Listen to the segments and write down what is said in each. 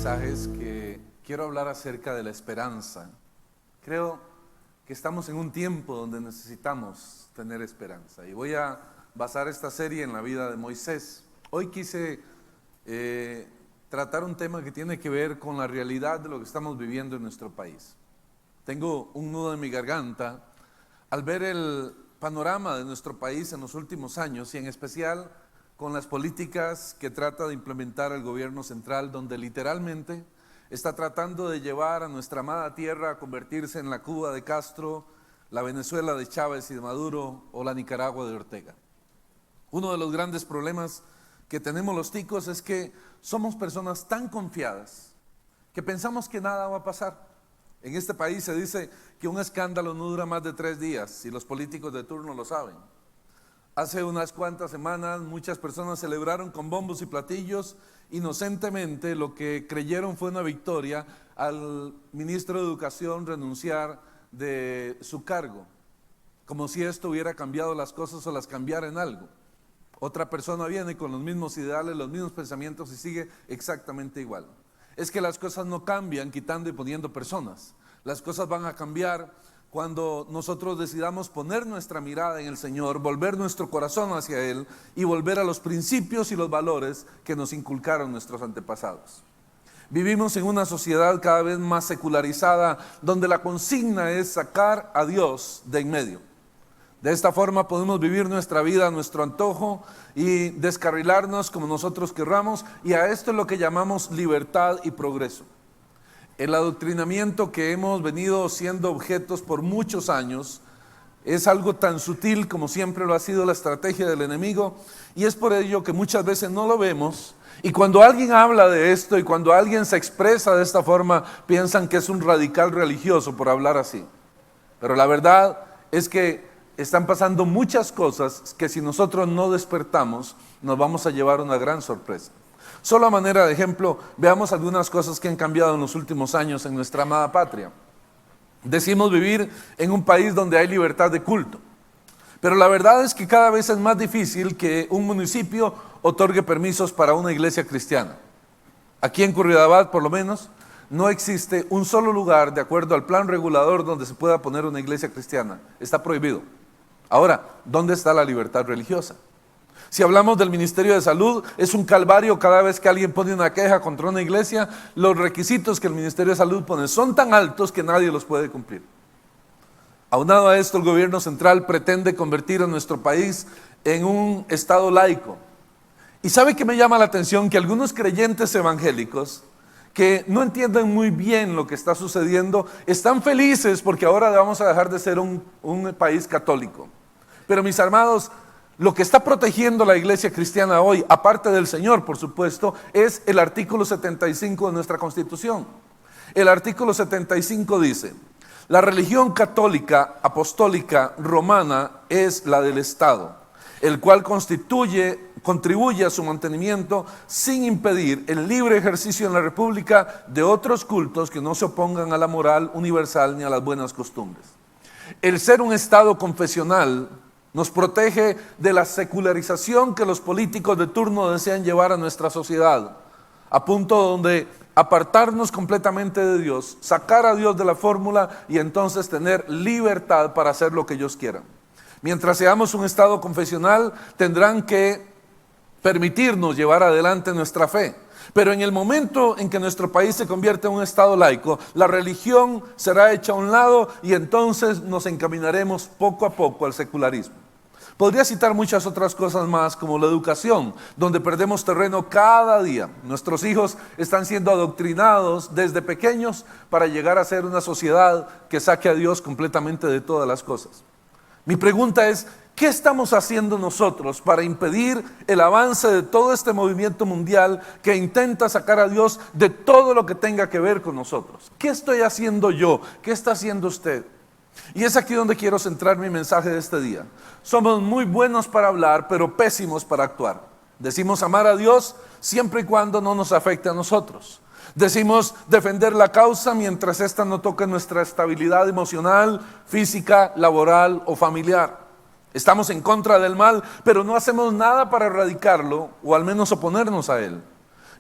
mensajes que quiero hablar acerca de la esperanza. Creo que estamos en un tiempo donde necesitamos tener esperanza y voy a basar esta serie en la vida de Moisés. Hoy quise tratar un tema que tiene que ver con la realidad de lo que estamos viviendo en nuestro país. Tengo un nudo en mi garganta al ver el panorama de nuestro país en los últimos años y en especial con las políticas que trata de implementar el gobierno central, donde literalmente está tratando de llevar a nuestra amada tierra a convertirse en la Cuba de Castro, la Venezuela de Chávez y de Maduro o la Nicaragua de Ortega. Uno de los grandes problemas que tenemos los ticos es que somos personas tan confiadas que pensamos que nada va a pasar. En este país se dice que un escándalo no dura más de 3 días y los políticos de turno lo saben. Hace unas cuantas semanas muchas personas celebraron con bombos y platillos inocentemente lo que creyeron fue una victoria al ministro de Educación renunciar de su cargo, como si esto hubiera cambiado las cosas o las cambiara en algo. Otra persona viene con los mismos ideales, los mismos pensamientos y sigue exactamente igual. Es que las cosas no cambian quitando y poniendo personas. Las cosas van a cambiar cuando nosotros decidamos poner nuestra mirada en el Señor, volver nuestro corazón hacia Él y volver a los principios y los valores que nos inculcaron nuestros antepasados. Vivimos en una sociedad cada vez más secularizada, donde la consigna es sacar a Dios de en medio. De esta forma podemos vivir nuestra vida a nuestro antojo y descarrilarnos como nosotros querramos, y a esto es lo que llamamos libertad y progreso. El adoctrinamiento que hemos venido siendo objetos por muchos años es algo tan sutil como siempre lo ha sido la estrategia del enemigo, y es por ello que muchas veces no lo vemos, y cuando alguien habla de esto y cuando alguien se expresa de esta forma, piensan que es un radical religioso por hablar así. Pero la verdad es que están pasando muchas cosas que si nosotros no despertamos, nos vamos a llevar una gran sorpresa. Solo a manera de ejemplo, veamos algunas cosas que han cambiado en los últimos años en nuestra amada patria. Decimos vivir en un país donde hay libertad de culto, pero la verdad es que cada vez es más difícil que un municipio otorgue permisos para una iglesia cristiana. Aquí en Curridabat, por lo menos, no existe un solo lugar de acuerdo al plan regulador donde se pueda poner una iglesia cristiana. Está prohibido. Ahora, ¿dónde está la libertad religiosa? Si hablamos del Ministerio de Salud, es un calvario cada vez que alguien pone una queja contra una iglesia. Los requisitos que el Ministerio de Salud pone son tan altos que nadie los puede cumplir. Aunado a esto, el gobierno central pretende convertir a nuestro país en un estado laico. ¿Y sabe qué me llama la atención? Que algunos creyentes evangélicos que no entienden muy bien lo que está sucediendo, están felices porque ahora vamos a dejar de ser un país católico. Pero mis amados, lo que está protegiendo la iglesia cristiana hoy, aparte del Señor, por supuesto, es el artículo 75 de nuestra Constitución. El artículo 75 dice: la religión católica, apostólica, romana es la del Estado, el cual contribuye a su mantenimiento sin impedir el libre ejercicio en la República de otros cultos que no se opongan a la moral universal ni a las buenas costumbres. El ser un Estado confesional nos protege de la secularización que los políticos de turno desean llevar a nuestra sociedad, a punto donde apartarnos completamente de Dios, sacar a Dios de la fórmula y entonces tener libertad para hacer lo que ellos quieran. Mientras seamos un Estado confesional, tendrán que permitirnos llevar adelante nuestra fe. Pero en el momento en que nuestro país se convierte en un Estado laico, la religión será hecha a un lado y entonces nos encaminaremos poco a poco al secularismo. Podría citar muchas otras cosas más, como la educación, donde perdemos terreno cada día. Nuestros hijos están siendo adoctrinados desde pequeños para llegar a ser una sociedad que saque a Dios completamente de todas las cosas. Mi pregunta es: ¿qué estamos haciendo nosotros para impedir el avance de todo este movimiento mundial que intenta sacar a Dios de todo lo que tenga que ver con nosotros? ¿Qué estoy haciendo yo? ¿Qué está haciendo usted? Y es aquí donde quiero centrar mi mensaje de este día. Somos muy buenos para hablar, pero pésimos para actuar. Decimos amar a Dios siempre y cuando no nos afecte a nosotros. Decimos defender la causa mientras ésta no toque nuestra estabilidad emocional, física, laboral o familiar. Estamos en contra del mal, pero no hacemos nada para erradicarlo o al menos oponernos a él.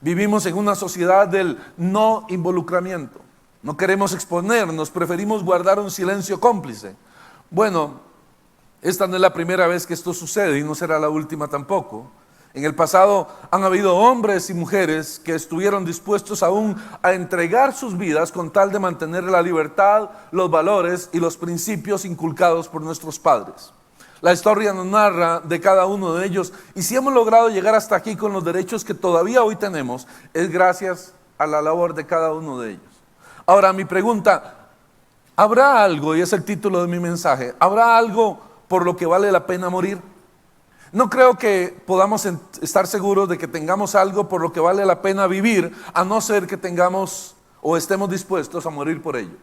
Vivimos en una sociedad del no involucramiento. No queremos exponernos, preferimos guardar un silencio cómplice. Bueno, esta no es la primera vez que esto sucede y no será la última tampoco. En el pasado han habido hombres y mujeres que estuvieron dispuestos aún a entregar sus vidas con tal de mantener la libertad, los valores y los principios inculcados por nuestros padres. La historia nos narra de cada uno de ellos, y si hemos logrado llegar hasta aquí con los derechos que todavía hoy tenemos, es gracias a la labor de cada uno de ellos. Ahora, mi pregunta: ¿habrá algo, y es el título de mi mensaje, habrá algo por lo que vale la pena morir? No creo que podamos estar seguros de que tengamos algo por lo que vale la pena vivir, a no ser que tengamos o estemos dispuestos a morir por ello.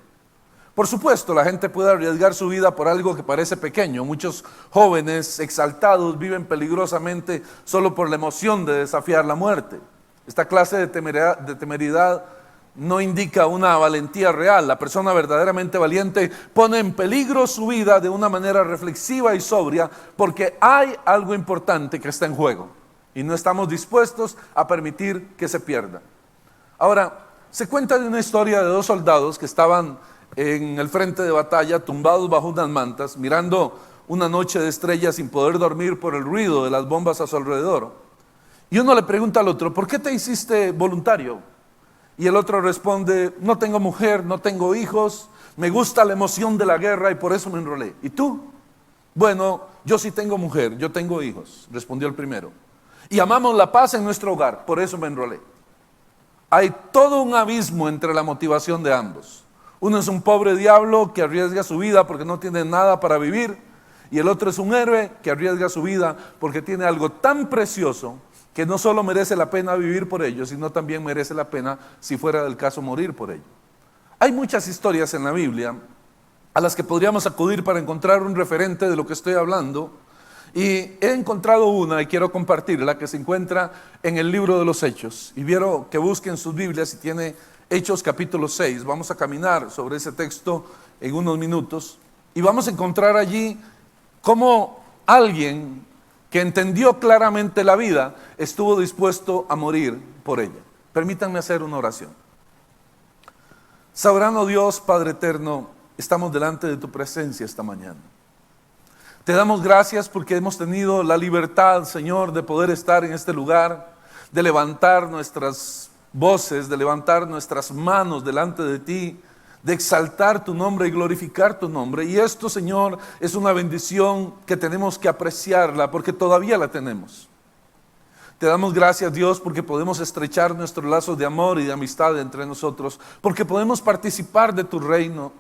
Por supuesto, la gente puede arriesgar su vida por algo que parece pequeño. Muchos jóvenes exaltados viven peligrosamente solo por la emoción de desafiar la muerte. Esta clase de temeridad no indica una valentía real. La persona verdaderamente valiente pone en peligro su vida de una manera reflexiva y sobria, porque hay algo importante que está en juego y no estamos dispuestos a permitir que se pierda. Ahora, se cuenta de una historia de dos soldados que estaban en el frente de batalla, tumbados bajo unas mantas, mirando una noche de estrellas sin poder dormir por el ruido de las bombas a su alrededor. Y uno le pregunta al otro: ¿por qué te hiciste voluntario? Y el otro responde: no tengo mujer, no tengo hijos, me gusta la emoción de la guerra y por eso me enrolé. ¿Y tú? Bueno, yo sí tengo mujer, yo tengo hijos, respondió el primero. Y amamos la paz en nuestro hogar, por eso me enrolé. Hay todo un abismo entre la motivación de ambos. Uno es un pobre diablo que arriesga su vida porque no tiene nada para vivir, y el otro es un héroe que arriesga su vida porque tiene algo tan precioso que no solo merece la pena vivir por ello, sino también merece la pena, si fuera del caso, morir por ello. Hay muchas historias en la Biblia a las que podríamos acudir para encontrar un referente de lo que estoy hablando, y he encontrado una y quiero compartirla, que se encuentra en el libro de los Hechos. Y quiero que busquen sus Biblias, y tiene Hechos capítulo 6. Vamos a caminar sobre ese texto en unos minutos y vamos a encontrar allí cómo alguien que entendió claramente la vida estuvo dispuesto a morir por ella. Permítanme hacer una oración. Soberano Dios, Padre eterno, estamos delante de tu presencia esta mañana. Te damos gracias porque hemos tenido la libertad, Señor, de poder estar en este lugar, de levantar nuestras voces, de levantar nuestras manos delante de ti, de exaltar tu nombre y glorificar tu nombre. Y esto, Señor, es una bendición que tenemos que apreciarla porque todavía la tenemos. Te damos gracias, Dios, porque podemos estrechar nuestros lazos de amor y de amistad entre nosotros, porque podemos participar de tu reino,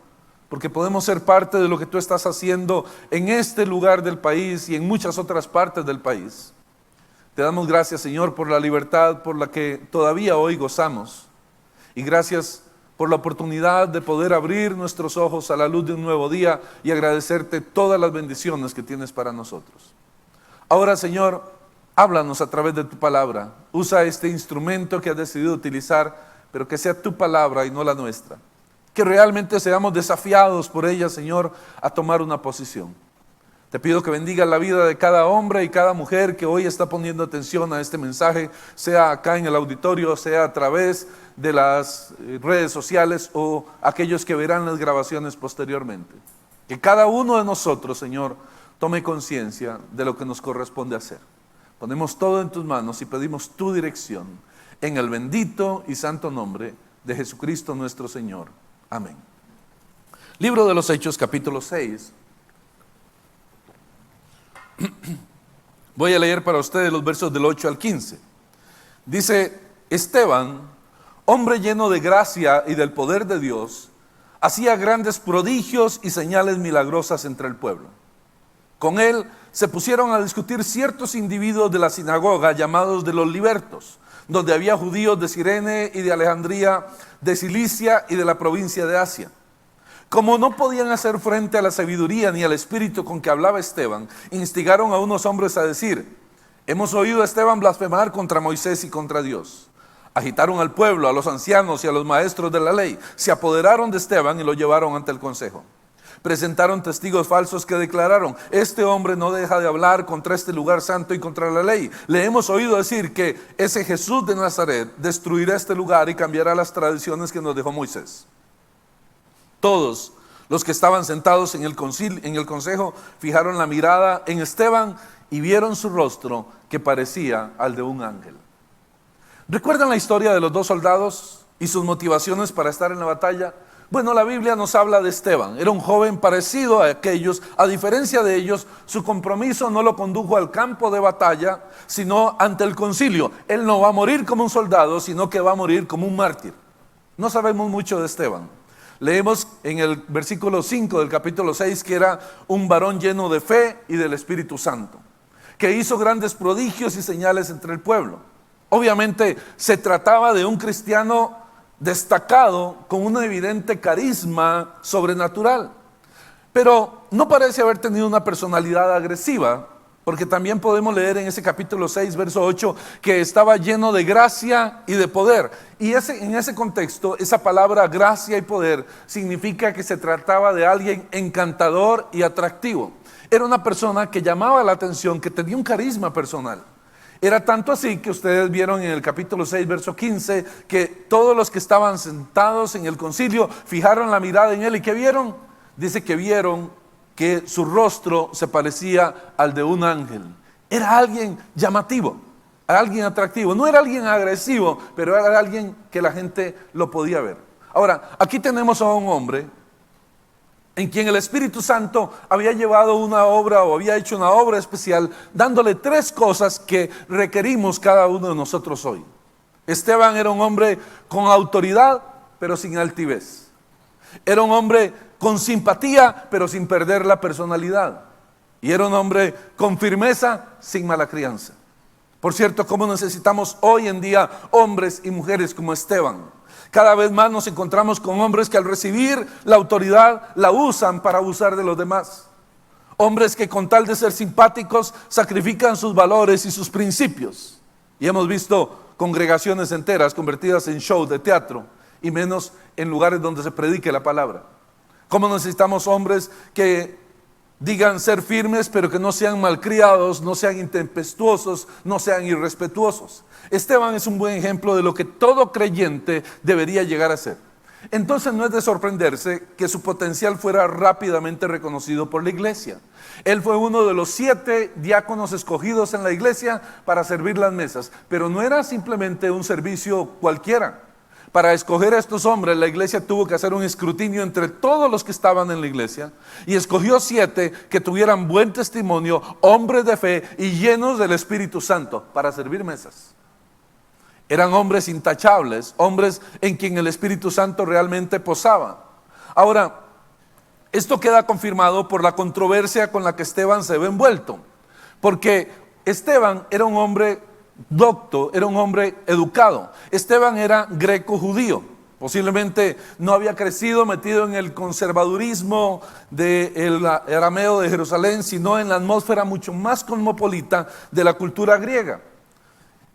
porque podemos ser parte de lo que tú estás haciendo en este lugar del país y en muchas otras partes del país. Te damos gracias, Señor, por la libertad por la que todavía hoy gozamos. Y gracias por la oportunidad de poder abrir nuestros ojos a la luz de un nuevo día y agradecerte todas las bendiciones que tienes para nosotros. Ahora, Señor, háblanos a través de tu palabra. Usa este instrumento que has decidido utilizar, pero que sea tu palabra y no la nuestra. Que realmente seamos desafiados por ella, Señor, a tomar una posición. Te pido que bendiga la vida de cada hombre y cada mujer que hoy está poniendo atención a este mensaje, sea acá en el auditorio, sea a través de las redes sociales o aquellos que verán las grabaciones posteriormente. Que cada uno de nosotros, Señor, tome conciencia de lo que nos corresponde hacer. Ponemos todo en tus manos y pedimos tu dirección en el bendito y santo nombre de Jesucristo nuestro Señor. Amén. Libro de los Hechos, capítulo 6. Voy a leer para ustedes los versos del 8 al 15. Dice: Esteban, hombre lleno de gracia y del poder de Dios, hacía grandes prodigios y señales milagrosas entre el pueblo. Con él se pusieron a discutir ciertos individuos de la sinagoga llamados de los libertos, donde había judíos de Cirene y de Alejandría, de Cilicia y de la provincia de Asia. Como no podían hacer frente a la sabiduría ni al espíritu con que hablaba Esteban, instigaron a unos hombres a decir: hemos oído a Esteban blasfemar contra Moisés y contra Dios. Agitaron al pueblo, a los ancianos y a los maestros de la ley, se apoderaron de Esteban y lo llevaron ante el consejo. Presentaron testigos falsos que declararon: este hombre no deja de hablar contra este lugar santo y contra la ley. Le hemos oído decir que ese Jesús de Nazaret destruirá este lugar y cambiará las tradiciones que nos dejó Moisés. Todos los que estaban sentados en el consejo fijaron la mirada en Esteban y vieron su rostro, que parecía al de un ángel. ¿Recuerdan la historia de los dos soldados y sus motivaciones para estar en la batalla? Bueno, la Biblia nos habla de Esteban. Era un joven parecido a aquellos. A diferencia de ellos, su compromiso no lo condujo al campo de batalla, sino ante el concilio. Él no va a morir como un soldado, sino que va a morir como un mártir. No sabemos mucho de Esteban. Leemos en el versículo 5 del capítulo 6 que era un varón lleno de fe y del Espíritu Santo, que hizo grandes prodigios y señales entre el pueblo. Obviamente se trataba de un cristiano destacado con un evidente carisma sobrenatural, pero no parece haber tenido una personalidad agresiva, porque también podemos leer en ese capítulo 6, verso 8, que estaba lleno de gracia y de poder. Y en ese contexto, esa palabra gracia y poder significa que se trataba de alguien encantador y atractivo. Era una persona que llamaba la atención, que tenía un carisma personal. Era tanto así que ustedes vieron en el capítulo 6, verso 15, que todos los que estaban sentados en el concilio fijaron la mirada en él. ¿Y qué vieron? Dice que vieron que su rostro se parecía al de un ángel. Era alguien llamativo, alguien atractivo. No era alguien agresivo, pero era alguien que la gente lo podía ver. Ahora, aquí tenemos a un hombre en quien el Espíritu Santo había llevado una obra o había hecho una obra especial, dándole 3 cosas que requerimos cada uno de nosotros hoy. Esteban era un hombre con autoridad, pero sin altivez. Era un hombre con simpatía, pero sin perder la personalidad. Y era un hombre con firmeza, sin mala crianza. Por cierto, ¿cómo necesitamos hoy en día hombres y mujeres como Esteban? Cada vez más nos encontramos con hombres que al recibir la autoridad la usan para abusar de los demás. Hombres que con tal de ser simpáticos sacrifican sus valores y sus principios. Y hemos visto congregaciones enteras convertidas en show de teatro y menos en lugares donde se predique la palabra. ¿Cómo necesitamos hombres que digan ser firmes, pero que no sean malcriados, no sean intempestuosos, no sean irrespetuosos? Esteban es un buen ejemplo de lo que todo creyente debería llegar a ser. Entonces no es de sorprenderse que su potencial fuera rápidamente reconocido por la iglesia. Él fue uno de los 7 diáconos escogidos en la iglesia para servir las mesas, pero no era simplemente un servicio cualquiera. Para escoger a estos hombres, la iglesia tuvo que hacer un escrutinio entre todos los que estaban en la iglesia y escogió 7 que tuvieran buen testimonio, hombres de fe y llenos del Espíritu Santo para servir mesas. Eran hombres intachables, hombres en quien el Espíritu Santo realmente posaba. Ahora, esto queda confirmado por la controversia con la que Esteban se ve envuelto, porque Esteban era un hombre docto, era un hombre educado. Esteban era greco-judío. Posiblemente no había crecido metido en el conservadurismo del arameo de Jerusalén, sino en la atmósfera mucho más cosmopolita de la cultura griega.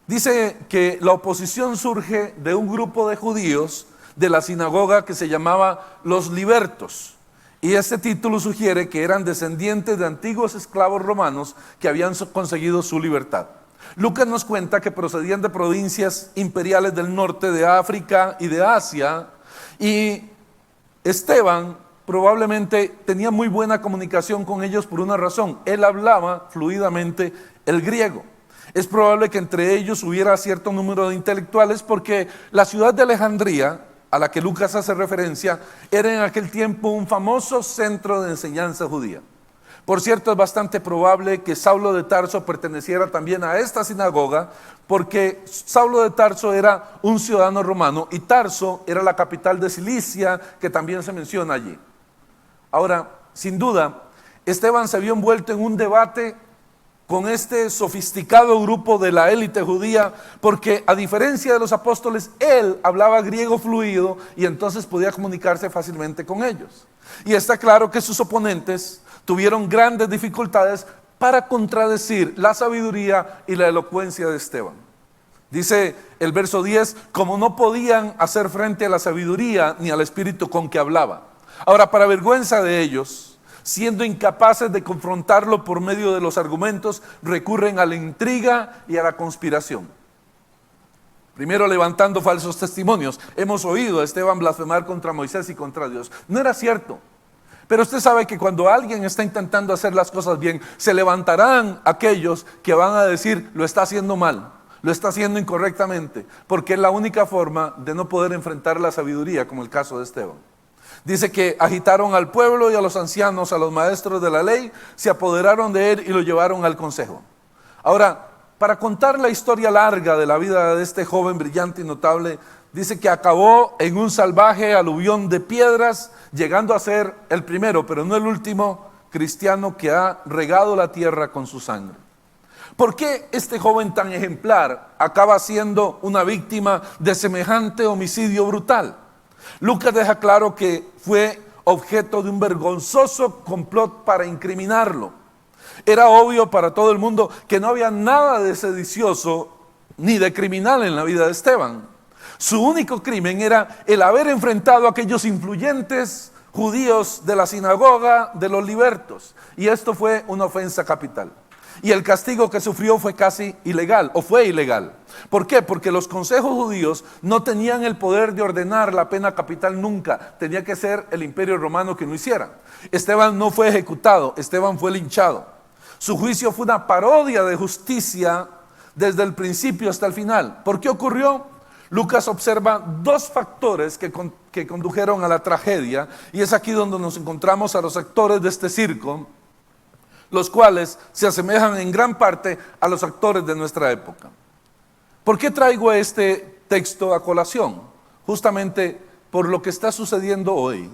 Dice que la oposición surge de un grupo de judíos de la sinagoga que se llamaba los libertos. Y este título sugiere que eran descendientes de antiguos esclavos romanos que habían conseguido su libertad. Lucas nos cuenta que procedían de provincias imperiales del norte de África y de Asia, y Esteban probablemente tenía muy buena comunicación con ellos por una razón: él hablaba fluidamente el griego. Es probable que entre ellos hubiera cierto número de intelectuales, porque la ciudad de Alejandría, a la que Lucas hace referencia, era en aquel tiempo un famoso centro de enseñanza judía. Por cierto, es bastante probable que Saulo de Tarso perteneciera también a esta sinagoga, porque Saulo de Tarso era un ciudadano romano y Tarso era la capital de Cilicia, que también se menciona allí. Ahora, sin duda, Esteban se vio envuelto en un debate con este sofisticado grupo de la élite judía, porque a diferencia de los apóstoles, él hablaba griego fluido y entonces podía comunicarse fácilmente con ellos. Y está claro que sus oponentes tuvieron grandes dificultades para contradecir la sabiduría y la elocuencia de Esteban. Dice el verso 10, como no podían hacer frente a la sabiduría ni al espíritu con que hablaba. Ahora, para vergüenza de ellos, siendo incapaces de confrontarlo por medio de los argumentos, recurren a la intriga y a la conspiración. Primero levantando falsos testimonios. Hemos oído a Esteban blasfemar contra Moisés y contra Dios. No era cierto. Pero usted sabe que cuando alguien está intentando hacer las cosas bien, se levantarán aquellos que van a decir, lo está haciendo mal, lo está haciendo incorrectamente, porque es la única forma de no poder enfrentar la sabiduría, como el caso de Esteban. Dice que agitaron al pueblo y a los ancianos, a los maestros de la ley, se apoderaron de él y lo llevaron al consejo. Ahora, para contar la historia larga de la vida de este joven brillante y notable, dice que acabó en un salvaje aluvión de piedras, llegando a ser el primero, pero no el último cristiano que ha regado la tierra con su sangre. ¿Por qué este joven tan ejemplar acaba siendo una víctima de semejante homicidio brutal? Lucas deja claro que fue objeto de un vergonzoso complot para incriminarlo. Era obvio para todo el mundo que no había nada de sedicioso ni de criminal en la vida de Esteban. Su único crimen era el haber enfrentado a aquellos influyentes judíos de la sinagoga de los libertos. Y esto fue una ofensa capital. Y el castigo que sufrió fue casi ilegal, o fue ilegal. ¿Por qué? Porque los consejos judíos no tenían el poder de ordenar la pena capital nunca. Tenía que ser el imperio romano que lo hiciera. Esteban no fue ejecutado, Esteban fue linchado. Su juicio fue una parodia de justicia desde el principio hasta el final. ¿Por qué ocurrió? Lucas observa dos factores que condujeron a la tragedia, y es aquí donde nos encontramos a los actores de este circo, los cuales se asemejan en gran parte a los actores de nuestra época. ¿Por qué traigo este texto a colación? Justamente por lo que está sucediendo hoy.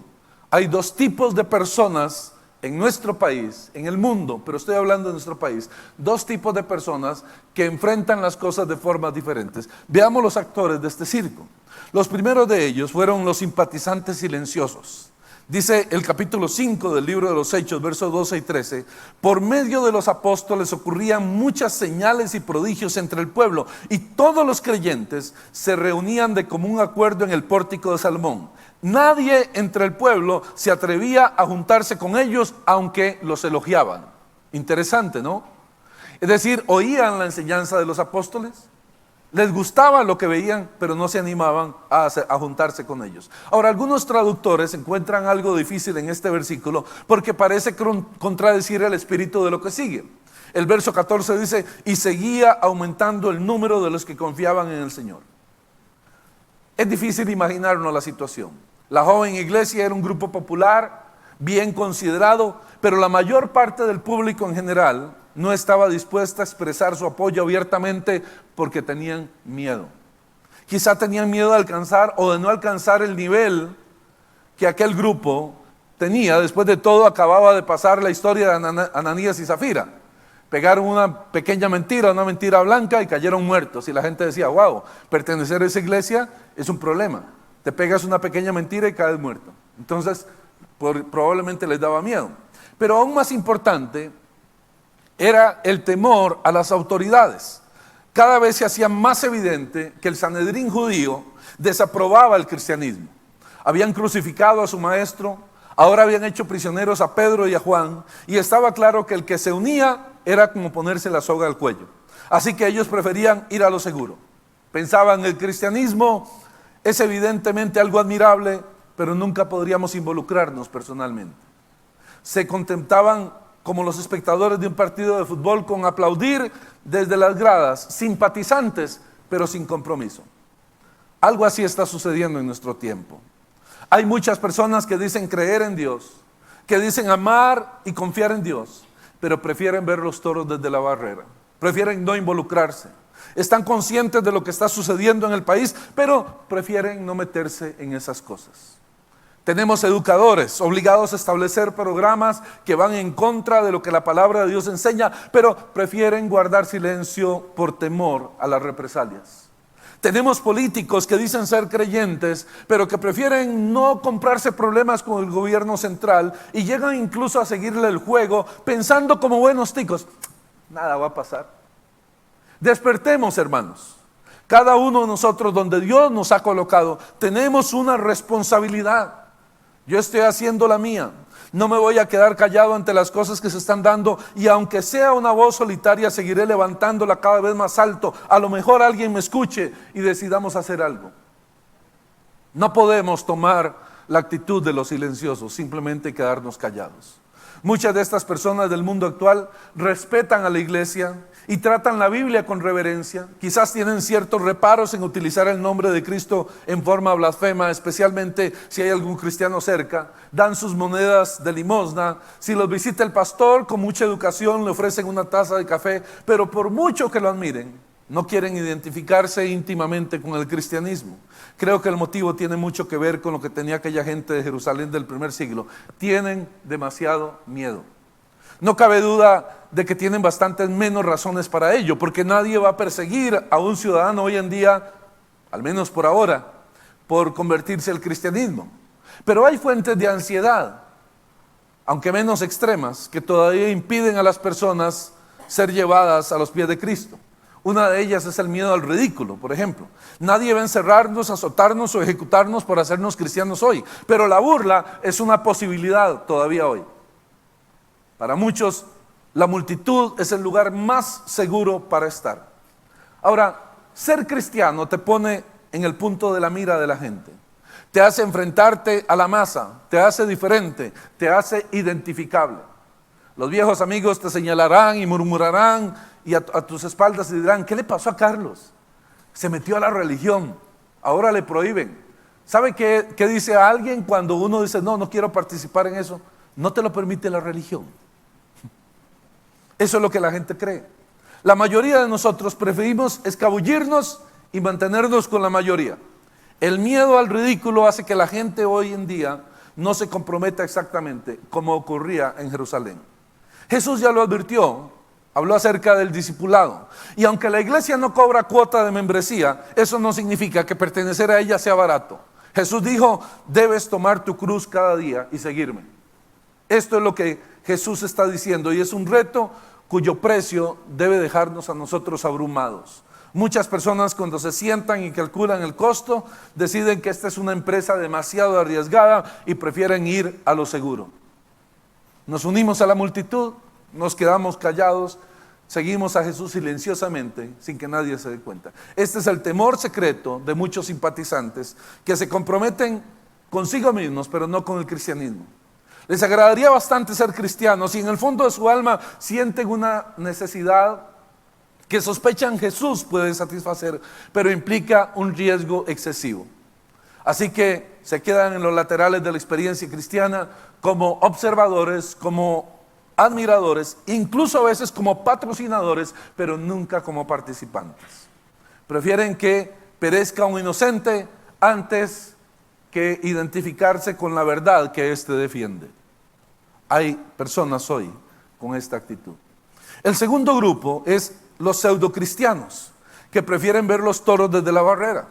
Hay dos tipos de personas en nuestro país, en el mundo, pero estoy hablando de nuestro país, dos tipos de personas que enfrentan las cosas de formas diferentes. Veamos los actores de este circo. Los primeros de ellos fueron los simpatizantes silenciosos. Dice el capítulo 5 del libro de los Hechos, versos 12 y 13, por medio de los apóstoles ocurrían muchas señales y prodigios entre el pueblo, y todos los creyentes se reunían de común acuerdo en el pórtico de Salomón. Nadie entre el pueblo se atrevía a juntarse con ellos, aunque los elogiaban. Interesante, ¿no? Es decir, oían la enseñanza de los apóstoles, les gustaba lo que veían, pero no se animaban a juntarse con ellos. Ahora, algunos traductores encuentran algo difícil en este versículo porque parece contradecir el espíritu de lo que sigue. El verso 14 dice, y seguía aumentando el número de los que confiaban en el Señor. Es difícil imaginarnos la situación. La joven iglesia era un grupo popular, bien considerado, pero la mayor parte del público en general no estaba dispuesta a expresar su apoyo abiertamente porque tenían miedo. Quizá tenían miedo de alcanzar o de no alcanzar el nivel que aquel grupo tenía. Después de todo, acababa de pasar la historia de Ananías y Zafira. Pegaron una pequeña mentira, una mentira blanca, y cayeron muertos. Y la gente decía, wow, pertenecer a esa iglesia es un problema. Te pegas una pequeña mentira y caes muerto. Entonces, probablemente les daba miedo. Pero aún más importante era el temor a las autoridades. Cada vez se hacía más evidente que el Sanedrín judío desaprobaba el cristianismo. Habían crucificado a su maestro, ahora habían hecho prisioneros a Pedro y a Juan, y estaba claro que el que se unía era como ponerse la soga al cuello. Así que ellos preferían ir a lo seguro. Pensaban, el cristianismo es evidentemente algo admirable, pero nunca podríamos involucrarnos personalmente. Se contentaban como los espectadores de un partido de fútbol con aplaudir desde las gradas, simpatizantes, pero sin compromiso. Algo así está sucediendo en nuestro tiempo. Hay muchas personas que dicen creer en Dios, que dicen amar y confiar en Dios, pero prefieren ver los toros desde la barrera, prefieren no involucrarse. Están conscientes de lo que está sucediendo en el país, pero prefieren no meterse en esas cosas. Tenemos educadores obligados a establecer programas que van en contra de lo que la palabra de Dios enseña, pero prefieren guardar silencio por temor a las represalias. Tenemos políticos que dicen ser creyentes, pero que prefieren no comprarse problemas con el gobierno central y llegan incluso a seguirle el juego pensando como buenos ticos, nada va a pasar. Despertemos, hermanos. Cada uno de nosotros, donde Dios nos ha colocado, tenemos una responsabilidad. Yo estoy haciendo la mía. No me voy a quedar callado ante las cosas que se están dando, y aunque sea una voz solitaria, seguiré levantándola cada vez más alto. A lo mejor alguien me escuche y decidamos hacer algo. No podemos tomar la actitud de los silenciosos, simplemente quedarnos callados. Muchas de estas personas del mundo actual respetan a la iglesia y tratan la Biblia con reverencia. Quizás tienen ciertos reparos en utilizar el nombre de Cristo en forma blasfema, especialmente si hay algún cristiano cerca. Dan sus monedas de limosna. Si los visita el pastor, con mucha educación le ofrecen una taza de café, pero por mucho que lo admiren, no quieren identificarse íntimamente con el cristianismo. Creo que el motivo tiene mucho que ver con lo que tenía aquella gente de Jerusalén del primer siglo. Tienen demasiado miedo. No cabe duda de que tienen bastantes menos razones para ello, porque nadie va a perseguir a un ciudadano hoy en día, al menos por ahora, por convertirse al cristianismo. Pero hay fuentes de ansiedad, aunque menos extremas, que todavía impiden a las personas ser llevadas a los pies de Cristo. Una de ellas es el miedo al ridículo, por ejemplo. Nadie va a encerrarnos, azotarnos o ejecutarnos por hacernos cristianos hoy, pero la burla es una posibilidad todavía hoy. Para muchos, la multitud es el lugar más seguro para estar. Ahora, ser cristiano te pone en el punto de la mira de la gente. Te hace enfrentarte a la masa, te hace diferente, te hace identificable. Los viejos amigos te señalarán y murmurarán y a tus espaldas te dirán: ¿qué le pasó a Carlos? Se metió a la religión, ahora le prohíben. ¿Sabe qué dice a alguien cuando uno dice: no quiero participar en eso? No te lo permite la religión. Eso es lo que la gente cree. La mayoría de nosotros preferimos escabullirnos y mantenernos con la mayoría. El miedo al ridículo hace que la gente hoy en día no se comprometa exactamente como ocurría en Jerusalén. Jesús ya lo advirtió, habló acerca del discipulado. Y aunque la iglesia no cobra cuota de membresía, eso no significa que pertenecer a ella sea barato. Jesús dijo: debes tomar tu cruz cada día y seguirme. Esto es lo que Jesús está diciendo, y es un reto cuyo precio debe dejarnos a nosotros abrumados. Muchas personas, cuando se sientan y calculan el costo, deciden que esta es una empresa demasiado arriesgada y prefieren ir a lo seguro. Nos unimos a la multitud, nos quedamos callados, seguimos a Jesús silenciosamente sin que nadie se dé cuenta. Este es el temor secreto de muchos simpatizantes que se comprometen consigo mismos, pero no con el cristianismo. Les agradaría bastante ser cristianos y en el fondo de su alma sienten una necesidad que sospechan Jesús puede satisfacer, pero implica un riesgo excesivo. Así que se quedan en los laterales de la experiencia cristiana como observadores, como admiradores, incluso a veces como patrocinadores, pero nunca como participantes. Prefieren que perezca un inocente antes que identificarse con la verdad que éste defiende. Hay personas hoy con esta actitud. El segundo grupo es los pseudocristianos, que prefieren ver los toros desde la barrera.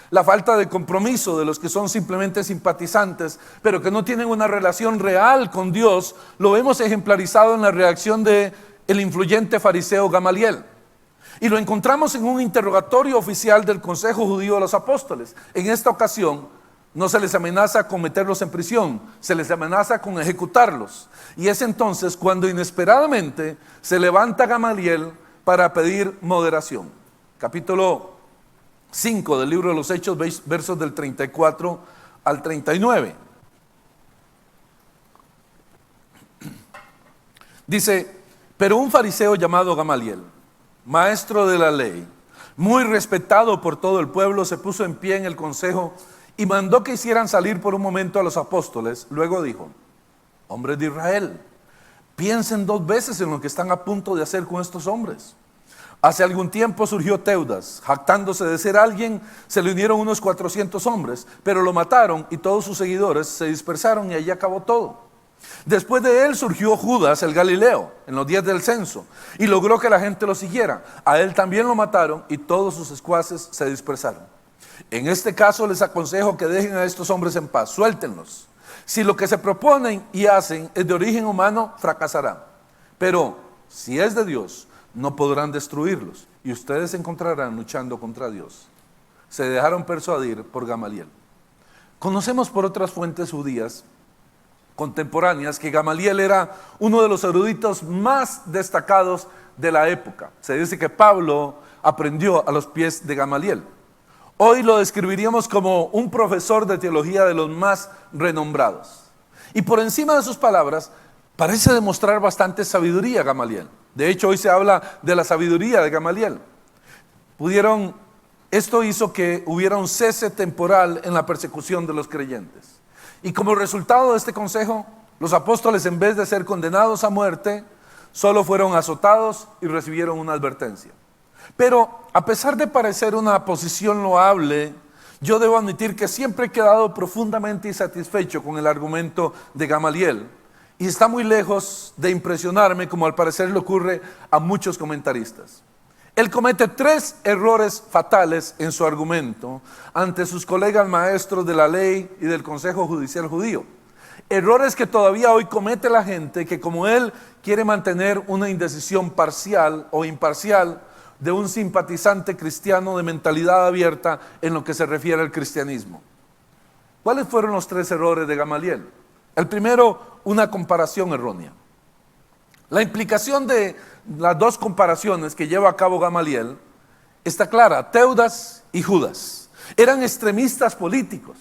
La falta de compromiso de los que son simplemente simpatizantes, pero que no tienen una relación real con Dios, lo vemos ejemplarizado en la reacción del influyente fariseo Gamaliel. Y lo encontramos en un interrogatorio oficial del Consejo Judío de los Apóstoles. En esta ocasión, no se les amenaza con meterlos en prisión, se les amenaza con ejecutarlos. Y es entonces cuando inesperadamente se levanta Gamaliel para pedir moderación. Capítulo 5 del libro de los Hechos, versos del 34 al 39. Dice: pero un fariseo llamado Gamaliel, maestro de la ley, muy respetado por todo el pueblo, se puso en pie en el consejo y mandó que hicieran salir por un momento a los apóstoles. Luego dijo: hombres de Israel, piensen 2 veces en lo que están a punto de hacer con estos hombres. Hace algún tiempo surgió Teudas, jactándose de ser alguien, se le unieron unos 400 hombres, pero lo mataron y todos sus seguidores se dispersaron y allí acabó todo. Después de él surgió Judas el Galileo, en los días del censo, y logró que la gente lo siguiera. A él también lo mataron y todos sus secuaces se dispersaron. En este caso les aconsejo que dejen a estos hombres en paz, suéltenlos. Si lo que se proponen y hacen es de origen humano, fracasará. Pero si es de Dios, no podrán destruirlos y ustedes se encontrarán luchando contra Dios. Se dejaron persuadir por Gamaliel. Conocemos por otras fuentes judías contemporáneas que Gamaliel era uno de los eruditos más destacados de la época. Se dice que Pablo aprendió a los pies de Gamaliel. Hoy lo describiríamos como un profesor de teología de los más renombrados. Y por encima de sus palabras, parece demostrar bastante sabiduría Gamaliel. De hecho, hoy se habla de la sabiduría de Gamaliel. Esto hizo que hubiera un cese temporal en la persecución de los creyentes. Y como resultado de este consejo, los apóstoles, en vez de ser condenados a muerte, solo fueron azotados y recibieron una advertencia. Pero a pesar de parecer una posición loable, yo debo admitir que siempre he quedado profundamente insatisfecho con el argumento de Gamaliel, y está muy lejos de impresionarme, como al parecer le ocurre a muchos comentaristas. Él comete 3 errores fatales en su argumento ante sus colegas maestros de la ley y del Consejo Judicial Judío. Errores que todavía hoy comete la gente que, como él, quiere mantener una indecisión parcial o imparcial de un simpatizante cristiano de mentalidad abierta en lo que se refiere al cristianismo. ¿Cuáles fueron los 3 errores de Gamaliel? El primero, una comparación errónea. La implicación de las 2 comparaciones que lleva a cabo Gamaliel está clara. Teudas y Judas eran extremistas políticos.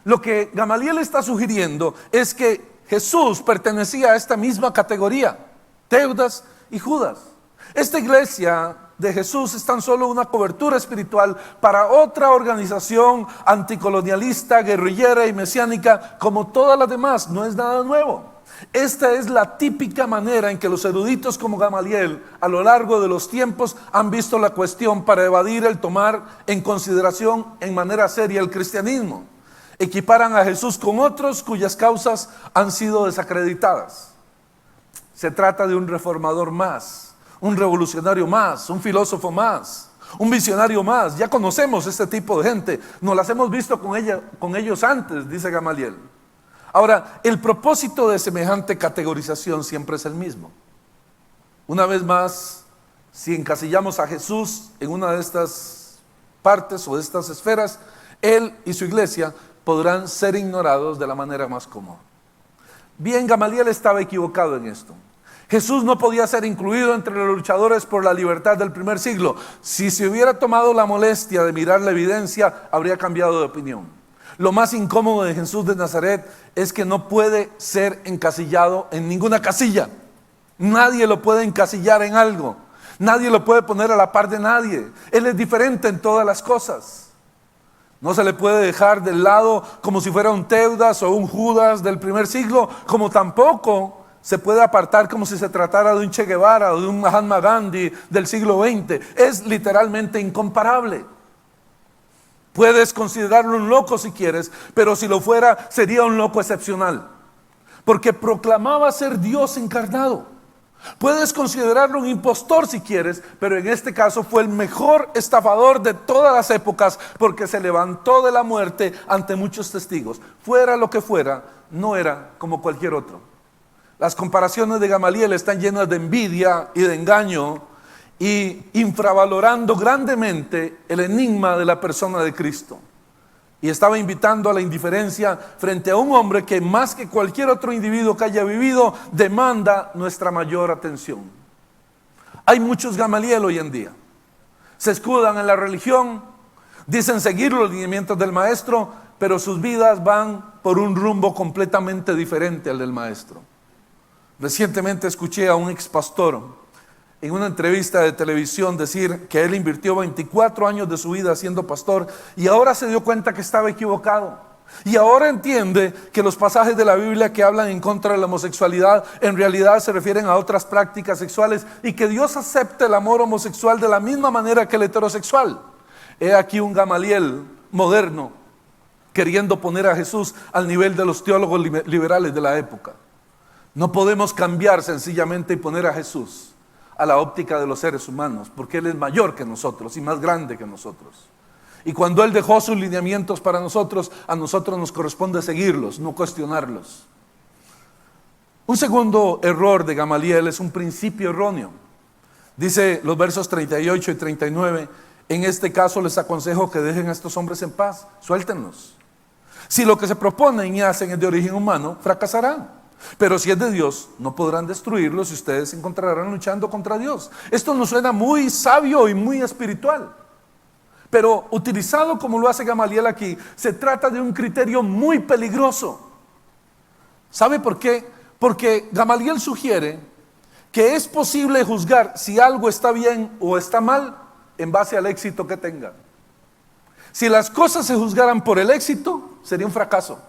Lo que Gamaliel está sugiriendo es que Jesús pertenecía a esta misma categoría, Teudas y Judas. Esta iglesia de Jesús es tan solo una cobertura espiritual para otra organización anticolonialista, guerrillera y mesiánica como todas las demás. No es nada nuevo. Esta es la típica manera en que los eruditos como Gamaliel a lo largo de los tiempos han visto la cuestión para evadir el tomar en consideración en manera seria el cristianismo. Equiparan a Jesús con otros cuyas causas han sido desacreditadas. Se trata de un reformador más, un revolucionario más, un filósofo más, un visionario más. Ya conocemos este tipo de gente, nos las hemos visto con ellos antes, dice Gamaliel. Ahora, el propósito de semejante categorización siempre es el mismo. Una vez más, si encasillamos a Jesús en una de estas partes o de estas esferas, él y su iglesia podrán ser ignorados de la manera más cómoda. Bien, Gamaliel estaba equivocado en esto. Jesús no podía ser incluido entre los luchadores por la libertad del primer siglo. Si se hubiera tomado la molestia de mirar la evidencia, habría cambiado de opinión. Lo más incómodo de Jesús de Nazaret es que no puede ser encasillado en ninguna casilla. Nadie lo puede encasillar en algo. Nadie lo puede poner a la par de nadie. Él es diferente en todas las cosas. No se le puede dejar del lado como si fuera un Teudas o un Judas del primer siglo, como tampoco se puede apartar como si se tratara de un Che Guevara o de un Mahatma Gandhi del siglo XX. Es literalmente incomparable. Puedes considerarlo un loco si quieres, pero si lo fuera, sería un loco excepcional, porque proclamaba ser Dios encarnado. Puedes considerarlo un impostor si quieres, pero en este caso fue el mejor estafador de todas las épocas, porque se levantó de la muerte ante muchos testigos. Fuera lo que fuera, no era como cualquier otro. Las comparaciones de Gamaliel están llenas de envidia y de engaño, y infravalorando grandemente el enigma de la persona de Cristo. Y estaba invitando a la indiferencia frente a un hombre que, más que cualquier otro individuo que haya vivido, demanda nuestra mayor atención. Hay muchos Gamaliel hoy en día. Se escudan en la religión, dicen seguir los lineamientos del maestro, pero sus vidas van por un rumbo completamente diferente al del maestro. Recientemente escuché a un ex pastor en una entrevista de televisión decir que él invirtió 24 años de su vida siendo pastor y ahora se dio cuenta que estaba equivocado. Y ahora entiende que los pasajes de la Biblia que hablan en contra de la homosexualidad en realidad se refieren a otras prácticas sexuales y que Dios acepta el amor homosexual de la misma manera que el heterosexual. He aquí un Gamaliel moderno queriendo poner a Jesús al nivel de los teólogos liberales de la época. No podemos cambiar sencillamente y poner a Jesús a la óptica de los seres humanos, porque Él es mayor que nosotros y más grande que nosotros. Y cuando Él dejó sus lineamientos para nosotros, a nosotros nos corresponde seguirlos, no cuestionarlos. Un segundo error de Gamaliel es un principio erróneo. Dice los versos 38 y 39, en este caso les aconsejo que dejen a estos hombres en paz, suéltenlos. Si lo que se proponen y hacen es de origen humano, fracasarán. Pero si es de Dios, no podrán destruirlos y ustedes se encontrarán luchando contra Dios. Esto nos suena muy sabio y muy espiritual. Pero utilizado como lo hace Gamaliel aquí, se trata de un criterio muy peligroso. ¿Sabe por qué? Porque Gamaliel sugiere que es posible juzgar si algo está bien o está mal en base al éxito que tenga. Si las cosas se juzgaran por el éxito, sería un fracaso.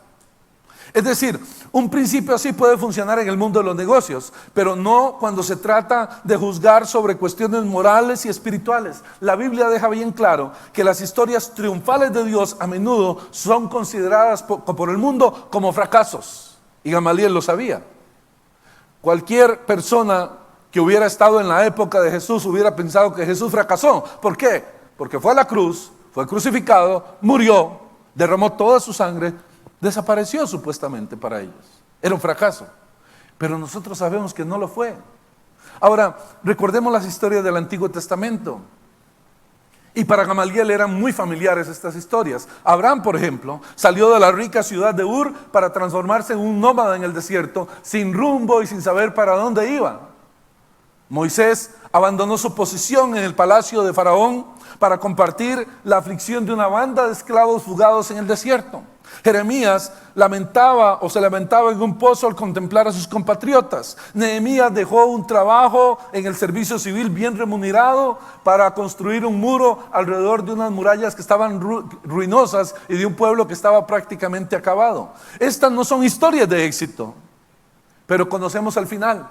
Es decir, un principio así puede funcionar en el mundo de los negocios, pero no cuando se trata de juzgar sobre cuestiones morales y espirituales. La Biblia deja bien claro que las historias triunfales de Dios a menudo son consideradas por el mundo como fracasos. Y Gamaliel lo sabía. Cualquier persona que hubiera estado en la época de Jesús hubiera pensado que Jesús fracasó. ¿Por qué? Porque fue a la cruz, fue crucificado, murió, derramó toda su sangre, desapareció supuestamente para ellos. Era un fracaso. Pero nosotros sabemos que no lo fue. Ahora, recordemos las historias del Antiguo Testamento. Y para Gamaliel eran muy familiares estas historias. Abraham, por ejemplo, salió de la rica ciudad de Ur para transformarse en un nómada en el desierto, sin rumbo y sin saber para dónde iba. Moisés abandonó su posición en el palacio de Faraón para compartir la aflicción de una banda de esclavos fugados en el desierto. Jeremías se lamentaba en un pozo al contemplar a sus compatriotas. Nehemías dejó un trabajo en el servicio civil bien remunerado para construir un muro alrededor de unas murallas que estaban ruinosas y de un pueblo que estaba prácticamente acabado. Estas no son historias de éxito, pero conocemos el final,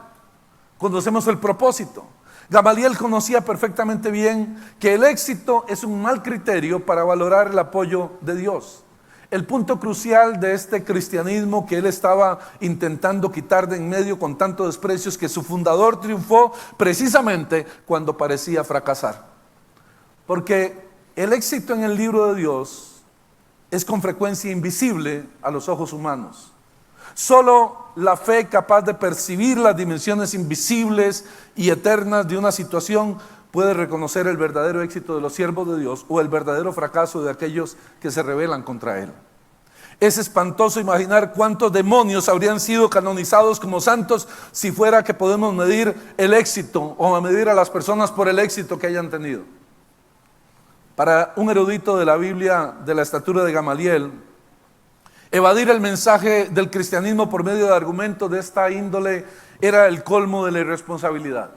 conocemos el propósito. Gamaliel conocía perfectamente bien que el éxito es un mal criterio para valorar el apoyo de Dios. El punto crucial de este cristianismo que él estaba intentando quitar de en medio con tanto desprecio es que su fundador triunfó precisamente cuando parecía fracasar. Porque el éxito en el libro de Dios es con frecuencia invisible a los ojos humanos. Solo la fe capaz de percibir las dimensiones invisibles y eternas de una situación puede reconocer el verdadero éxito de los siervos de Dios o el verdadero fracaso de aquellos que se rebelan contra Él. Es espantoso imaginar cuántos demonios habrían sido canonizados como santos si fuera que podemos medir el éxito o a medir a las personas por el éxito que hayan tenido. Para un erudito de la Biblia de la estatura de Gamaliel, evadir el mensaje del cristianismo por medio de argumentos de esta índole era el colmo de la irresponsabilidad.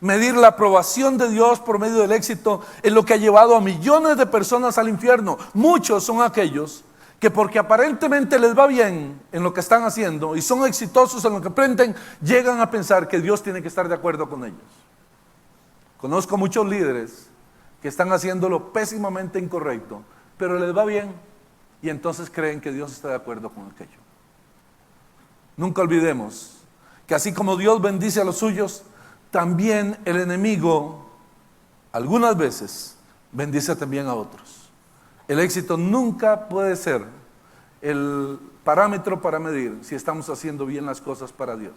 Medir la aprobación de Dios por medio del éxito es lo que ha llevado a millones de personas al infierno. Muchos son aquellos que porque aparentemente les va bien en lo que están haciendo y son exitosos en lo que aprenden, llegan a pensar que Dios tiene que estar de acuerdo con ellos. Conozco muchos líderes que están haciéndolo pésimamente incorrecto, pero les va bien y entonces creen que Dios está de acuerdo con aquello. Nunca olvidemos que así como Dios bendice a los suyos, también el enemigo algunas veces bendice también a otros. El éxito nunca puede ser el parámetro para medir si estamos haciendo bien las cosas para Dios.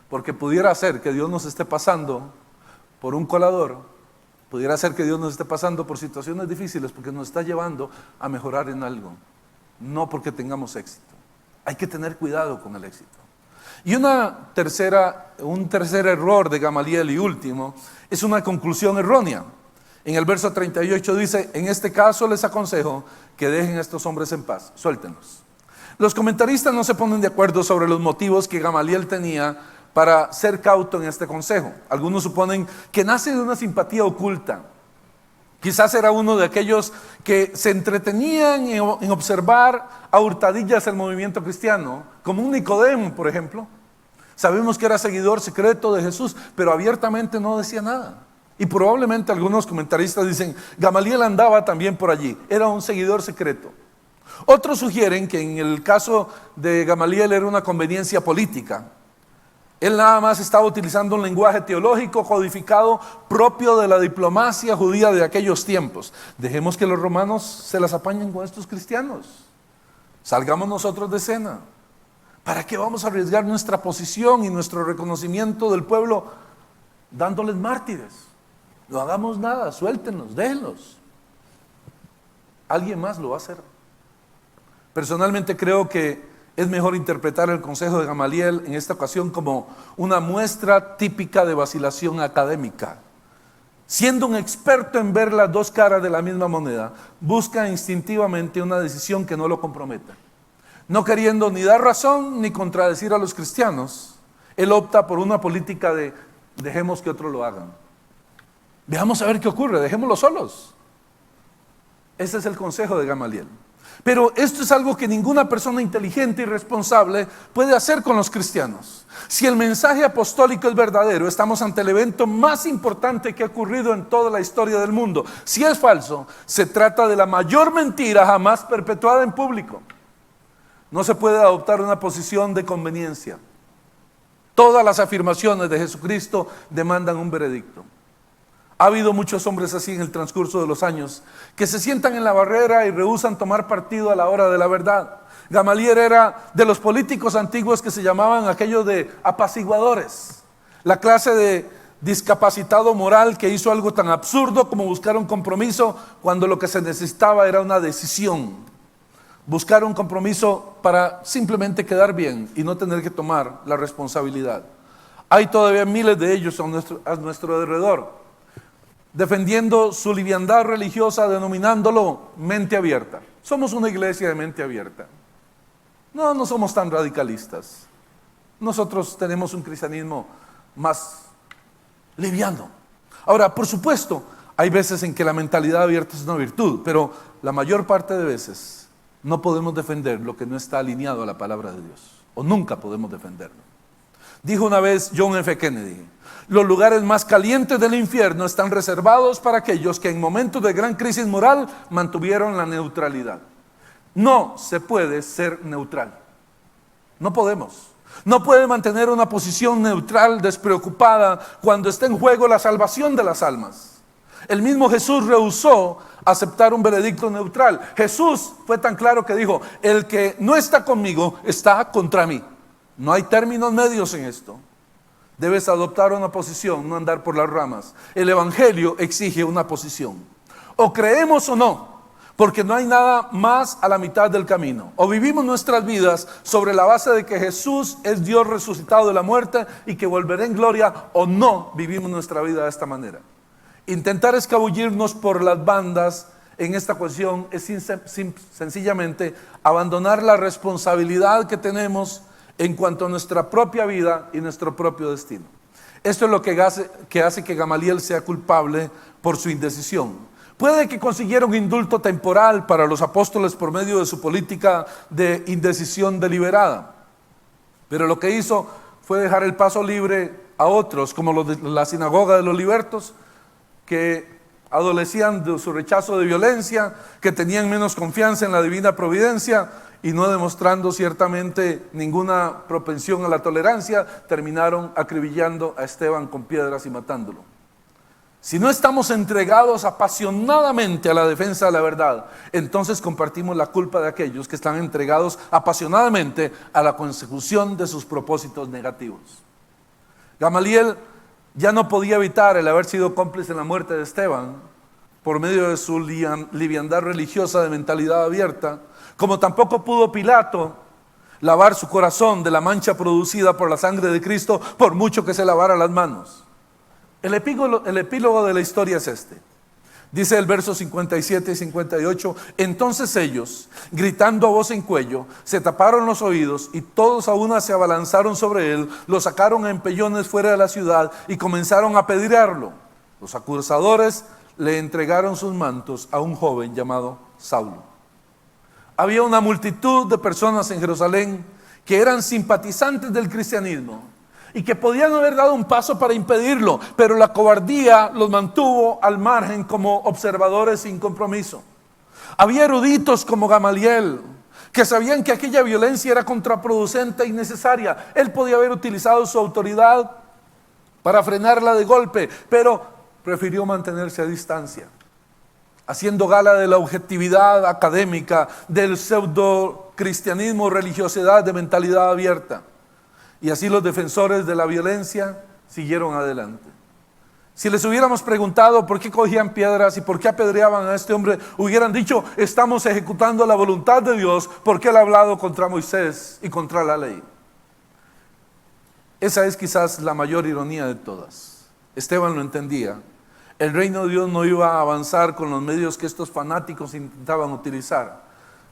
Porque pudiera ser que Dios nos esté pasando por un colador, pudiera ser que Dios nos esté pasando por situaciones difíciles porque nos está llevando a mejorar en algo, no porque tengamos éxito. Hay que tener cuidado con el éxito. Y un tercer error de Gamaliel y último es una conclusión errónea. En el verso 38 dice: en este caso les aconsejo que dejen a estos hombres en paz, suéltenlos. Los comentaristas no se ponen de acuerdo sobre los motivos que Gamaliel tenía para ser cauto en este consejo. Algunos suponen que nace de una simpatía oculta. Quizás era uno de aquellos que se entretenían en observar a hurtadillas el movimiento cristiano, como un Nicodemo, por ejemplo. Sabemos que era seguidor secreto de Jesús, pero abiertamente no decía nada. Y probablemente algunos comentaristas dicen: Gamaliel andaba también por allí, era un seguidor secreto. Otros sugieren que en el caso de Gamaliel era una conveniencia política. Él nada más estaba utilizando un lenguaje teológico codificado propio de la diplomacia judía de aquellos tiempos. Dejemos que los romanos se las apañen con estos cristianos. Salgamos nosotros de escena. ¿Para qué vamos a arriesgar nuestra posición y nuestro reconocimiento del pueblo dándoles mártires? No hagamos nada, suéltenos, déjenlos. Alguien más lo va a hacer. Personalmente creo que es mejor interpretar el consejo de Gamaliel en esta ocasión como una muestra típica de vacilación académica. Siendo un experto en ver las dos caras de la misma moneda, busca instintivamente una decisión que no lo comprometa. No queriendo ni dar razón ni contradecir a los cristianos, él opta por una política de dejemos que otros lo hagan. Veamos a ver qué ocurre, dejémoslo solos. Ese es el consejo de Gamaliel. Pero esto es algo que ninguna persona inteligente y responsable puede hacer con los cristianos. Si el mensaje apostólico es verdadero, estamos ante el evento más importante que ha ocurrido en toda la historia del mundo. Si es falso, se trata de la mayor mentira jamás perpetuada en público. No se puede adoptar una posición de conveniencia. Todas las afirmaciones de Jesucristo demandan un veredicto. Ha habido muchos hombres así en el transcurso de los años, que se sientan en la barrera y rehúsan tomar partido a la hora de la verdad. Gamaliel era de los políticos antiguos que se llamaban aquellos de apaciguadores, la clase de discapacitado moral que hizo algo tan absurdo como buscar un compromiso cuando lo que se necesitaba era una decisión. Buscar un compromiso para simplemente quedar bien y no tener que tomar la responsabilidad. Hay todavía miles de ellos a nuestro alrededor, defendiendo su liviandad religiosa, denominándolo mente abierta. Somos una iglesia de mente abierta. No somos tan radicalistas. Nosotros tenemos un cristianismo más liviano. Ahora, por supuesto, hay veces en que la mentalidad abierta es una virtud, pero la mayor parte de veces no podemos defender lo que no está alineado a la palabra de Dios, o nunca podemos defenderlo. Dijo una vez John F. Kennedy: los lugares más calientes del infierno están reservados para aquellos que en momentos de gran crisis moral mantuvieron la neutralidad. No se puede ser neutral. No podemos. No puede mantener una posición neutral, despreocupada, cuando está en juego la salvación de las almas. El mismo Jesús rehusó aceptar un veredicto neutral. Jesús fue tan claro que dijo: el que no está conmigo está contra mí. No hay términos medios en esto. Debes adoptar una posición, no andar por las ramas. El evangelio exige una posición. O creemos o no, porque no hay nada más a la mitad del camino. O vivimos nuestras vidas sobre la base de que Jesús es Dios resucitado de la muerte y que volverá en gloria, o no vivimos nuestra vida de esta manera. Intentar escabullirnos por las bandas en esta cuestión es sencillamente abandonar la responsabilidad que tenemos en cuanto a nuestra propia vida y nuestro propio destino. Esto es lo que hace que Gamaliel sea culpable por su indecisión. Puede que consiguiera un indulto temporal para los apóstoles por medio de su política de indecisión deliberada, pero lo que hizo fue dejar el paso libre a otros, como los de la sinagoga de los libertos, que adolecían de su rechazo de violencia, que tenían menos confianza en la divina providencia y no demostrando ciertamente ninguna propensión a la tolerancia, terminaron acribillando a Esteban con piedras y matándolo. Si no estamos entregados apasionadamente a la defensa de la verdad, entonces compartimos la culpa de aquellos que están entregados apasionadamente a la consecución de sus propósitos negativos. Gamaliel ya no podía evitar el haber sido cómplice en la muerte de Esteban por medio de su liviandad religiosa de mentalidad abierta, como tampoco pudo Pilato lavar su corazón de la mancha producida por la sangre de Cristo, por mucho que se lavara las manos. El epílogo de la historia es este. Dice el verso 57 y 58: entonces ellos, gritando a voz en cuello, se taparon los oídos y todos a una se abalanzaron sobre él, lo sacaron a empellones fuera de la ciudad y comenzaron a apedrearlo. Los acusadores le entregaron sus mantos a un joven llamado Saulo. Había una multitud de personas en Jerusalén que eran simpatizantes del cristianismo y que podían haber dado un paso para impedirlo, pero la cobardía los mantuvo al margen como observadores sin compromiso. Había eruditos como Gamaliel que sabían que aquella violencia era contraproducente e innecesaria. Él podía haber utilizado su autoridad para frenarla de golpe, pero prefirió mantenerse a distancia, haciendo gala de la objetividad académica, del pseudo cristianismo, religiosidad de mentalidad abierta. Y así los defensores de la violencia siguieron adelante. Si les hubiéramos preguntado por qué cogían piedras y por qué apedreaban a este hombre, hubieran dicho: estamos ejecutando la voluntad de Dios porque Él ha hablado contra Moisés y contra la ley. Esa es quizás la mayor ironía de todas. Esteban lo entendía. El reino de Dios no iba a avanzar con los medios que estos fanáticos intentaban utilizar.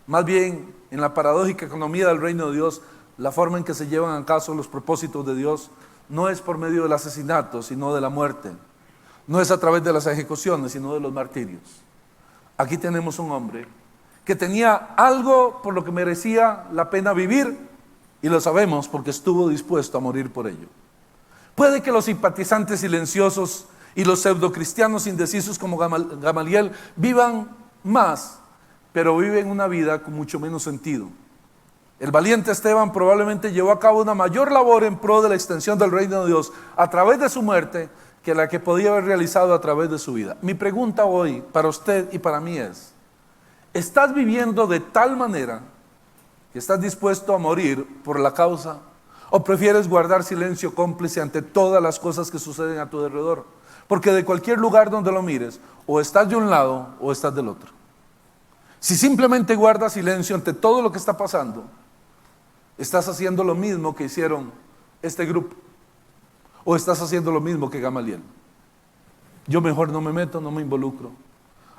Más bien, en la paradójica economía del reino de Dios, la forma en que se llevan a cabo los propósitos de Dios no es por medio del asesinato, sino de la muerte. No es a través de las ejecuciones, sino de los martirios. Aquí tenemos un hombre que tenía algo por lo que merecía la pena vivir, y lo sabemos porque estuvo dispuesto a morir por ello. Puede que los simpatizantes silenciosos y los pseudocristianos indecisos como Gamaliel vivan más, pero viven una vida con mucho menos sentido. El valiente Esteban probablemente llevó a cabo una mayor labor en pro de la extensión del reino de Dios a través de su muerte que la que podía haber realizado a través de su vida. Mi pregunta hoy para usted y para mí es: ¿estás viviendo de tal manera que estás dispuesto a morir por la causa? ¿O prefieres guardar silencio cómplice ante todas las cosas que suceden a tu alrededor? Porque de cualquier lugar donde lo mires, o estás de un lado o estás del otro. Si simplemente guardas silencio ante todo lo que está pasando, estás haciendo lo mismo que hicieron este grupo, o estás haciendo lo mismo que Gamaliel. Yo mejor no me meto, no me involucro.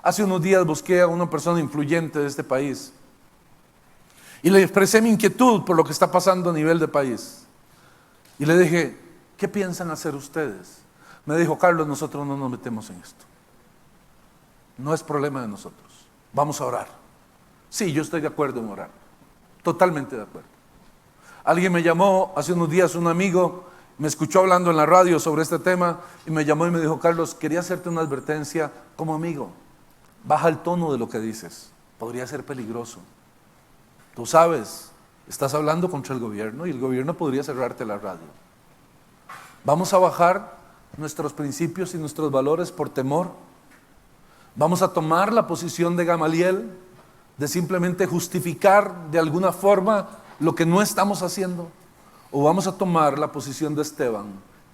Hace unos días busqué a una persona influyente de este país y le expresé mi inquietud por lo que está pasando a nivel de país. Y le dije: ¿qué piensan hacer ustedes? Me dijo: Carlos, nosotros no nos metemos en esto. No es problema de nosotros. Vamos a orar. Sí, yo estoy de acuerdo en orar. Totalmente de acuerdo. Alguien me llamó hace unos días, un amigo, me escuchó hablando en la radio sobre este tema y me llamó y me dijo: Carlos, quería hacerte una advertencia como amigo. Baja el tono de lo que dices. Podría ser peligroso. Tú sabes, estás hablando contra el gobierno y el gobierno podría cerrarte la radio. Vamos a bajar nuestros principios y nuestros valores por temor. Vamos a tomar la posición de Gamaliel, de simplemente justificar de alguna forma lo que no estamos haciendo, o vamos a tomar la posición de Esteban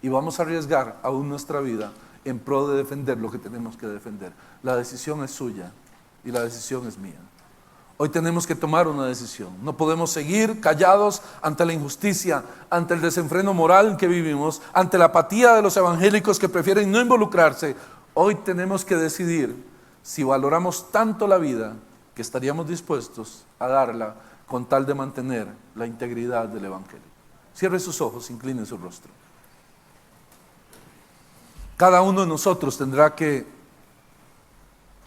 y vamos a arriesgar aún nuestra vida en pro de defender lo que tenemos que defender. La decisión es suya y la decisión es mía. Hoy tenemos que tomar una decisión. No podemos seguir callados ante la injusticia, ante el desenfreno moral en que vivimos, ante la apatía de los evangélicos que prefieren no involucrarse. Hoy tenemos que decidir si valoramos tanto la vida que estaríamos dispuestos a darla con tal de mantener la integridad del evangelio. Cierre sus ojos, incline su rostro. Cada uno de nosotros tendrá que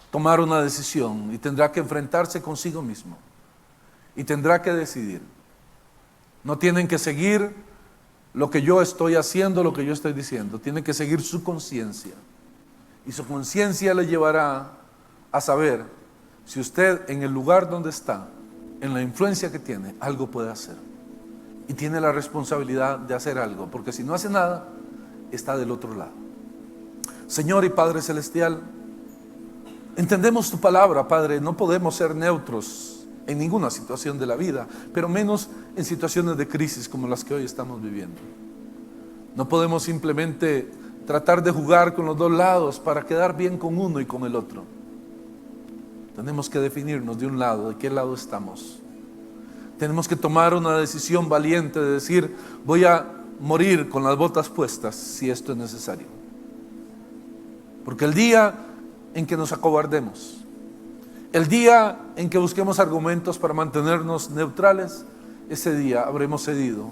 tomar una decisión y tendrá que enfrentarse consigo mismo y tendrá que decidir. No tienen que seguir lo que yo estoy haciendo, lo que yo estoy diciendo. Tienen que seguir su conciencia y su conciencia le llevará a saber si usted en el lugar donde está, en la influencia que tiene, algo puede hacer y tiene la responsabilidad de hacer algo, porque si no hace nada, está del otro lado. Señor y Padre Celestial, entendemos tu palabra, Padre. No podemos ser neutros en ninguna situación de la vida, pero menos en situaciones de crisis como las que hoy estamos viviendo. No podemos simplemente tratar de jugar con los dos lados para quedar bien con uno y con el otro. Tenemos que definirnos de un lado, de qué lado estamos. Tenemos que tomar una decisión valiente de decir: voy a morir con las botas puestas si esto es necesario. Porque el día en que nos acobardemos, el día en que busquemos argumentos para mantenernos neutrales, ese día habremos cedido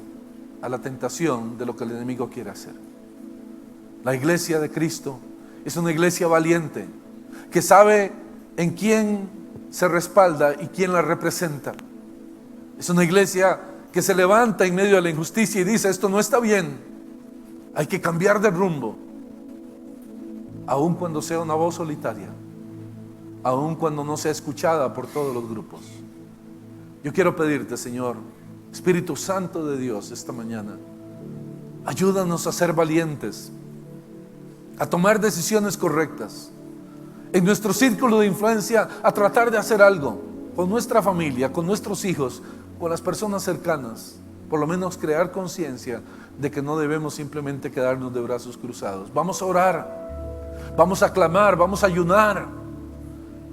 a la tentación de lo que el enemigo quiere hacer. La iglesia de Cristo es una iglesia valiente, que sabe en quién se respalda y quién la representa. Es una iglesia que se levanta en medio de la injusticia y dice: esto no está bien, hay que cambiar de rumbo. Aun cuando sea una voz solitaria, aun cuando no sea escuchada por todos los grupos. Yo quiero pedirte, Señor, Espíritu Santo de Dios, esta mañana, ayúdanos a ser valientes, a tomar decisiones correctas, en nuestro círculo de influencia, a tratar de hacer algo con nuestra familia, con nuestros hijos, con las personas cercanas. Por lo menos crear conciencia de que no debemos simplemente quedarnos de brazos cruzados. Vamos a orar. Vamos a clamar, vamos a ayunar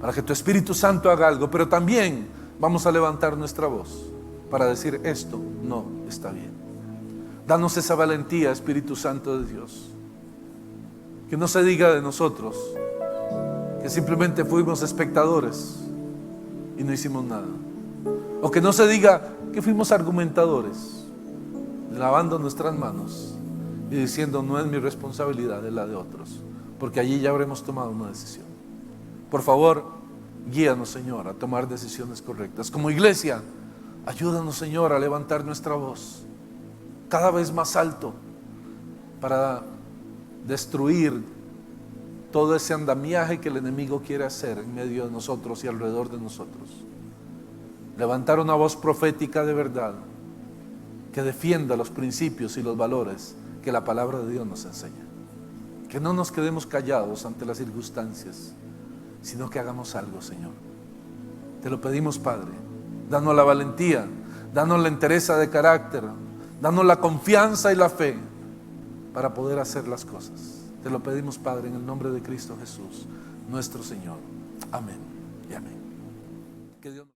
para que tu Espíritu Santo haga algo, pero también vamos a levantar nuestra voz para decir: esto no está bien. Danos esa valentía, Espíritu Santo de Dios. Que no se diga de nosotros que simplemente fuimos espectadores y no hicimos nada. O que no se diga que fuimos argumentadores, lavando nuestras manos y diciendo: no es mi responsabilidad, es la de otros, porque allí ya habremos tomado una decisión. Por favor, guíanos, Señor, a tomar decisiones correctas. Como iglesia, ayúdanos, Señor, a levantar nuestra voz cada vez más alto para destruir todo ese andamiaje que el enemigo quiere hacer en medio de nosotros y alrededor de nosotros. Levantar una voz profética de verdad que defienda los principios y los valores que la palabra de Dios nos enseña. Que no nos quedemos callados ante las circunstancias, sino que hagamos algo, Señor. Te lo pedimos, Padre. Danos la valentía, danos la entereza de carácter, danos la confianza y la fe para poder hacer las cosas. Te lo pedimos, Padre, en el nombre de Cristo Jesús, nuestro Señor. Amén y amén. Que Dios